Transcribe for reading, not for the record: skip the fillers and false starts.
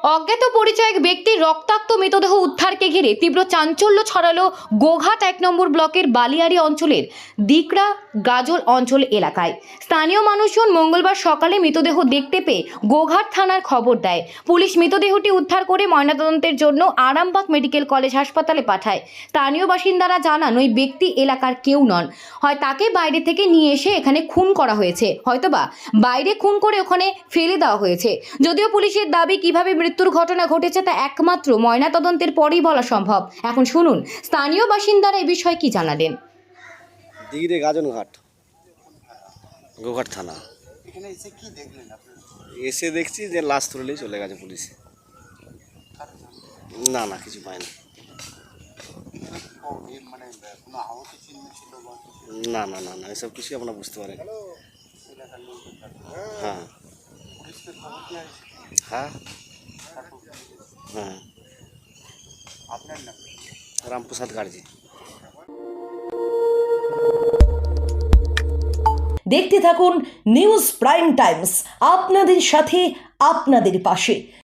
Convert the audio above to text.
অজ্ঞাত পরিচয় এক ব্যক্তির রক্তাক্ত মৃতদেহ উদ্ধারকে ঘিরে তীব্র চাঞ্চল্য ছড়ালো গোঘাট ১ নম্বর ব্লকের বালিয়াড়ি অঞ্চলের দিকরা গাজল অঞ্চল এলাকায়। স্থানীয় মানুষজন মঙ্গলবার সকালে মৃতদেহ দেখতে পেয়ে গোঘাট থানার খবর দেয়। পুলিশ মৃতদেহটি উদ্ধার করে ময়নাতদন্তের জন্য আরামবাগ মেডিকেল কলেজ হাসপাতালে পাঠায়। স্থানীয় বাসিন্দারা জানান ওই ব্যক্তি এলাকার কেউ নন, হয় তাকে বাইরে থেকে নিয়ে এসে এখানে খুন করা হয়েছে, হয়তোবা বাইরে খুন করে ওখানে ফেলে দেওয়া হয়েছে। যদিও পুলিশের দাবি কিভাবে মৃত্যুর ঘটনা ঘটেছে তা একমাত্র ময়নাতদন্তের পরেই বলা সম্ভব। এখন শুনুন স্থানীয় বাসিন্দারা এই বিষয়ে কি জানালেন। দিগড়ে গাজনঘাট, গোঘাট থানা। এখানে এসে কি দেখলেন আপনি? এসে দেখছি যে লাশ তুলেই চলে গেছে পুলিশ। না না, কিছু পায়নি। মানে কোনো আহত চিহ্ন ছিল বা কিছু? না না না না, এসব কিছু আমরা বুঝতে পারি। এলাকার লোকজন হ্যাঁ পুলিশকে খবর দেওয়া হয়েছে? হ্যাঁ তারপর হ্যাঁ। আপনার নাম? রামপ্রসাদ গার্জি। দেখতে থাকুন নিউজ প্রাইম টাইমস, আপনাদের সাথে আপনাদের পাশে।